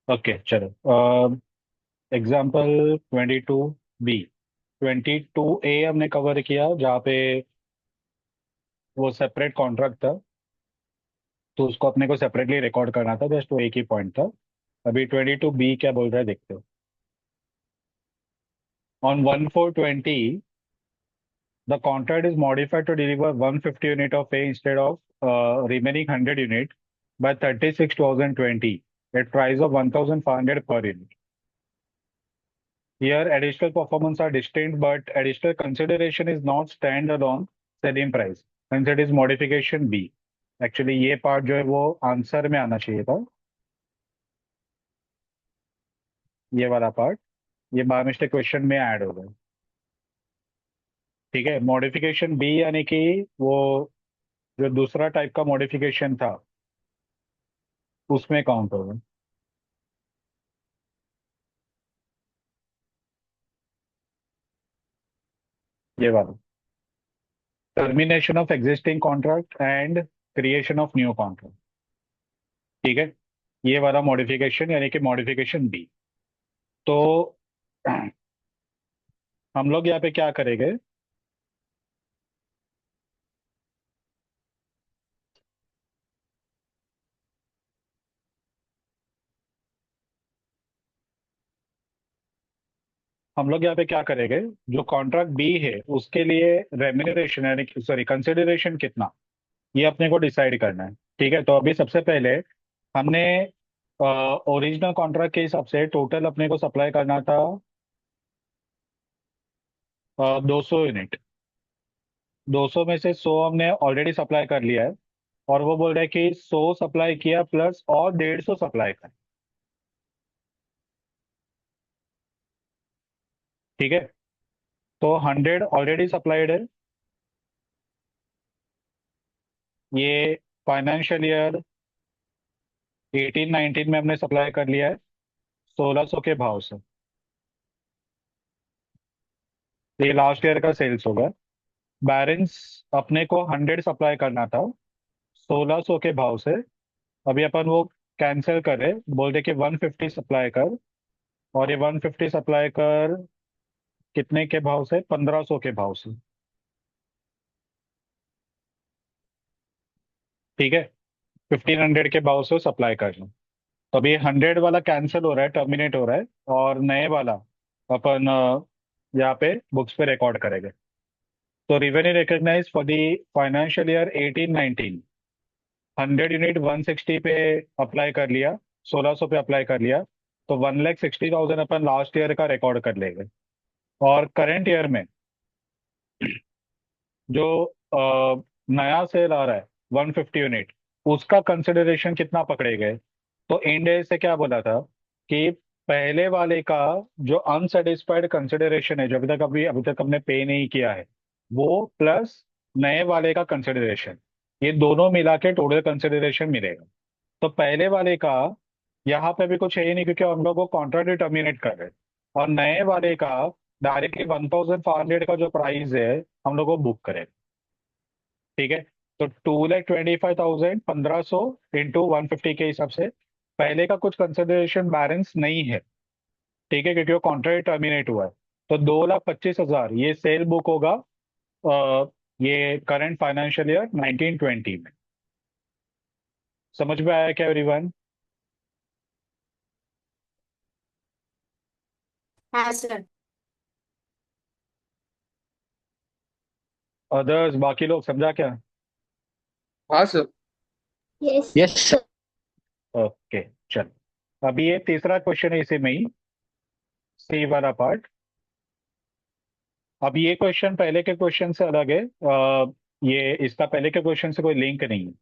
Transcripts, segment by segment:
Okay चलो। Example 22B। 22A हमने cover किया जहाँ पे वो सेपरेट कॉन्ट्रैक्ट था, तो उसको अपने को सेपरेटली रिकॉर्ड करना था, जस्ट वो एक ही पॉइंट था। अभी 22B क्या बोल रहा है देखते हो। On 1420 the contract is modified to deliver 150 unit of A instead of remaining 100 unit by 36,020 at price of 1,500 per unit. Here additional performance are distinct, but additional consideration is not standalone selling price. Hence it is modification B. Actually ये part जो है वो answer में आना चाहिए था, ये वाला पार्ट। ये बाय मिस्टेक क्वेश्चन में ऐड हो गया। ठीक है, मॉडिफिकेशन बी यानी कि वो जो दूसरा टाइप का मॉडिफिकेशन था उसमें काउंट होगा। ये वाला termination of existing contract and creation of new contract. ठीक है, ये वाला मॉडिफिकेशन यानी कि मॉडिफिकेशन बी। तो हम लोग यहाँ पे क्या करेंगे, हम लोग यहाँ पे क्या करेंगे, जो कॉन्ट्रैक्ट बी है उसके लिए रेम्यूनरेशन यानी सॉरी कंसिडरेशन कितना, ये अपने को डिसाइड करना है। ठीक है, तो अभी सबसे पहले हमने ओरिजिनल कॉन्ट्रैक्ट के हिसाब से टोटल अपने को सप्लाई करना था 200 यूनिट। 200 में से 100 हमने ऑलरेडी सप्लाई कर लिया है, और वो बोल रहा है कि 100 सप्लाई किया प्लस और 150 सप्लाई कर। ठीक है, तो 100 ऑलरेडी सप्लाइड है। ये फाइनेंशियल ईयर 18-19 में हमने सप्लाई कर लिया है 1600 के भाव से। तो ये लास्ट ईयर का सेल्स होगा। बैलेंस अपने को 100 सप्लाई करना था 1600 के भाव से। अभी अपन वो कैंसिल करें, बोल दे कि 150 सप्लाई कर, और ये 150 सप्लाई कर कितने के भाव से, 1500 के भाव से। ठीक है, 1500 के भाव से सप्लाई करना। तो अभी 100 वाला कैंसिल हो रहा है, टर्मिनेट हो रहा है, और नए वाला अपन यहाँ पे बुक्स पे रिकॉर्ड करेंगे। तो revenue recognise for the financial year 18-19, 100 unit 160 पे अप्लाई कर लिया, 1600 पे अप्लाई कर लिया, तो 1,60,000 अपन लास्ट ईयर का रिकॉर्ड कर लेंगे। और करंट ईयर में जो नया सेल आ रहा है 150 यूनिट, उसका कंसिडरेशन कितना पकड़े गए। तो इंडिया से क्या बोला था कि पहले वाले का जो अनसेटिस्फाइड कंसिडरेशन है, जो अभी तक हमने पे नहीं किया है, वो प्लस नए वाले का कंसिडरेशन, ये दोनों मिला के टोटल कंसिडरेशन मिलेगा। तो पहले वाले का यहाँ पे भी कुछ है ही नहीं, क्योंकि हम लोग को कॉन्ट्रैक्ट टर्मिनेट कर रहे हैं। और नए वाले का डायरेक्टली 1,500 का जो प्राइस है हम लोग को बुक करें। ठीक है, तो 2,25,000 1500 इंटू 150 के हिसाब से पहले का कुछ कंसिडरेशन बैलेंस नहीं है। ठीक है, क्योंकि वो कॉन्ट्रैक्ट टर्मिनेट हुआ है। तो 2,25,000 ये सेल बुक होगा ये करंट फाइनेंशियल ईयर 1920 में। समझ में आया क्या एवरीवन? हाँ सर। अदर्स बाकी लोग समझा क्या? हाँ sir. Yes yes sir. Okay चल। अभी ये तीसरा क्वेश्चन है इसी में ही, सी वाला पार्ट। अब ये क्वेश्चन पहले के क्वेश्चन से अलग है। ये इसका पहले के क्वेश्चन से कोई लिंक नहीं है।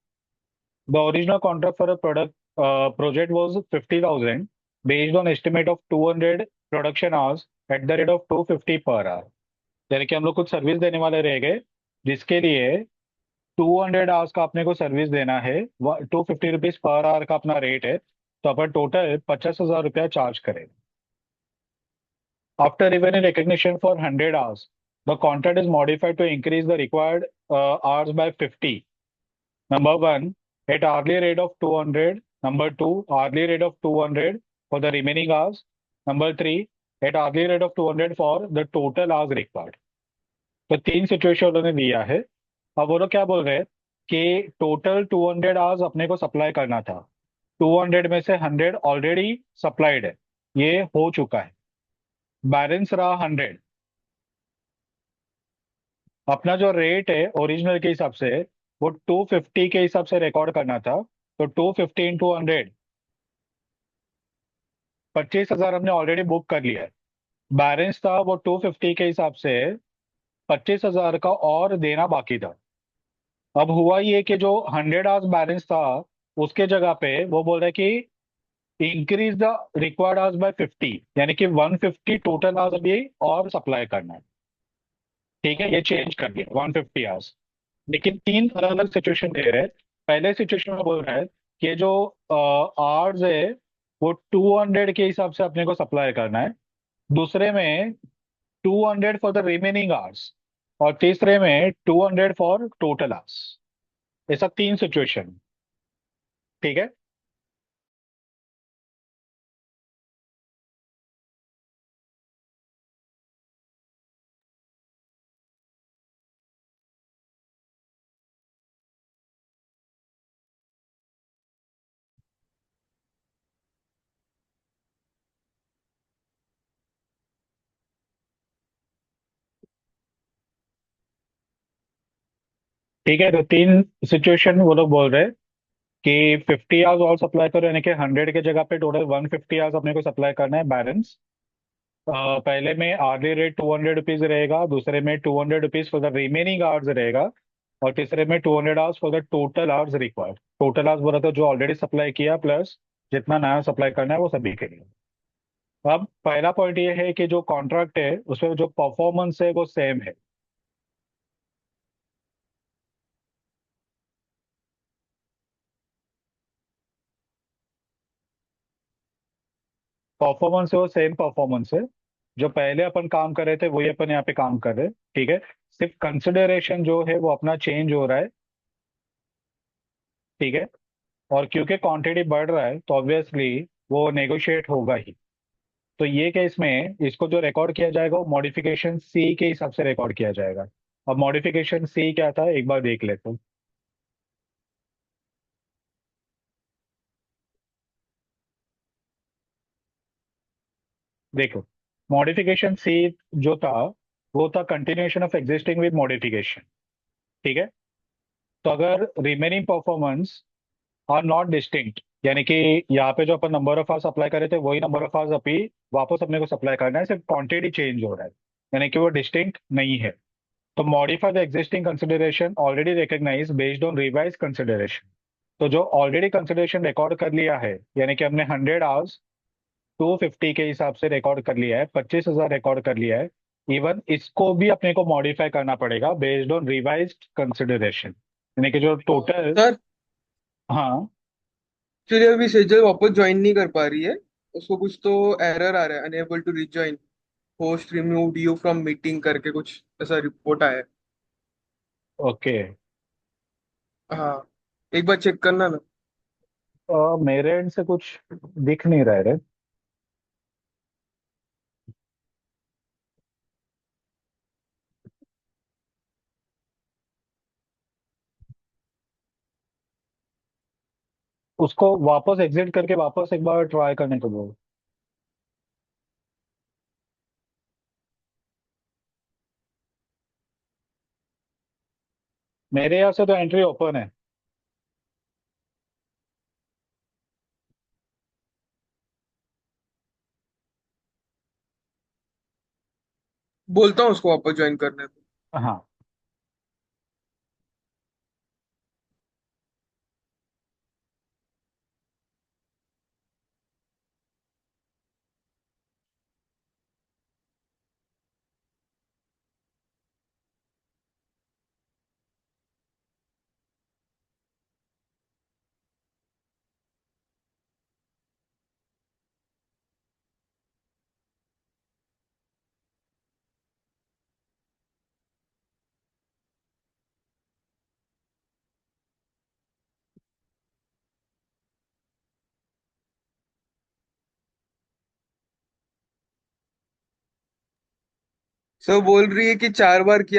The original contract for a product project was 50,000 based on estimate of 200 production hours at the rate of 250 per hour. यानी कि हम लोग कुछ सर्विस देने वाले रह गए, जिसके लिए 200 आवर्स का अपने को सर्विस देना है, 250 रुपीज पर आवर का अपना रेट है। तो अपन टोटल 50,000 रुपया चार्ज करें। After revenue recognition for 100 hours, the contract is modified to increase the required hours by 50. Number one, at hourly rate of 200. Number two, hourly rate of 200 for the remaining hours. Number three, at hourly rate of 200 for the total hours required. तो तीन situation उन्होंने दिया है। अब वो लोग क्या बोल रहे हैं कि टोटल 200 आवर्स अपने को सप्लाई करना था। 200 में से 100 ऑलरेडी सप्लाइड है, ये हो चुका है। बैलेंस रहा 100। अपना जो रेट है ओरिजिनल के हिसाब से वो 250 के हिसाब से रिकॉर्ड करना था। तो 250 इंटू 100, 25,000 हमने ऑलरेडी बुक कर लिया है। बैलेंस था वो 250 के हिसाब से 25,000 का और देना बाकी था। अब हुआ ये कि जो 100 आवर्स बैलेंस था उसके जगह पे वो बोल रहे कि increase the required hours bye 50, यानी कि 150 टोटल आवर्स अभी और सप्लाई करना है। ठीक है, ये चेंज कर दिया 150 आवर्स। लेकिन तीन अलग अलग सिचुएशन दे रहे हैं। पहले सिचुएशन में बोल रहा है कि जो आवर्स है वो 200 के हिसाब से अपने को सप्लाई करना है। दूसरे में 200 फॉर द रिमेनिंग आवर्स, और तीसरे में 200 फॉर टोटल आवर्स। ऐसा तीन सिचुएशन। ठीक है। ठीक है, तो तीन सिचुएशन वो लोग बोल रहे हैं कि 50 आवर्स और सप्लाई करो, यानी कि 100 के जगह पे टोटल 150 आवर्स अपने को सप्लाई करना है बैलेंस। पहले में आर्ली रेट 200 रुपीज रहेगा, दूसरे में 200 rupees for the remaining hours रहेगा, और तीसरे में 200 hours for the total hours required. Total hours बोला तो जो ऑलरेडी सप्लाई किया प्लस जितना नया सप्लाई करना है वो सभी के लिए। अब पहला पॉइंट ये है कि जो कॉन्ट्रैक्ट है उसमें जो परफॉर्मेंस है वो सेम है। परफॉर्मेंस है वो सेम परफॉर्मेंस है। जो पहले अपन काम कर रहे थे वही अपन यहाँ पे काम कर रहे हैं। ठीक है, सिर्फ कंसिडरेशन जो है वो अपना चेंज हो रहा है। ठीक है, और क्योंकि क्वांटिटी बढ़ रहा है तो ऑब्वियसली वो नेगोशिएट होगा ही। तो ये केस में इसको जो रिकॉर्ड किया जाएगा वो मॉडिफिकेशन सी के हिसाब से रिकॉर्ड किया जाएगा। अब मॉडिफिकेशन सी क्या था एक बार देख लेते हैं। देखो, मॉडिफिकेशन सी जो था वो था continuation of existing with modification. ठीक है, तो अगर remaining performance are not distinct, यानी कि यहाँ पे जो अपन नंबर ऑफ आवर्स अप्लाई करे थे वही नंबर ऑफ आवर्स अभी वापस अपने को सप्लाई करना है, सिर्फ क्वांटिटी चेंज हो रहा है, यानी कि वो डिस्टिंक्ट नहीं है। तो modify the existing consideration already recognise based on revise consideration. तो जो ऑलरेडी कंसिडरेशन रिकॉर्ड कर लिया है, यानी कि हमने 100 आवर्स 250 के हिसाब से रिकॉर्ड कर लिया है, 25,000 रिकॉर्ड कर लिया है। इवन इसको भी अपने को मॉडिफाई करना पड़ेगा बेस्ड ऑन रिवाइज कंसिडरेशन, यानी कि जो टोटल। सर, हाँ। एक्चुअली अभी सेजल वापस ज्वाइन नहीं कर पा रही है। उसको कुछ तो एरर आ रहा है, unable to rejoin, host removed you from meeting करके कुछ ऐसा रिपोर्ट आया है। ओके। हाँ, एक बार चेक करना ना। मेरे एंड से कुछ दिख नहीं रहा है रे। उसको वापस एग्जिट करके वापस एक बार ट्राई करने को बोलो। मेरे यहाँ से तो एंट्री ओपन है। बोलता हूँ उसको वापस ज्वाइन करने को। हाँ। सो बोल रही है कि 4 बार किया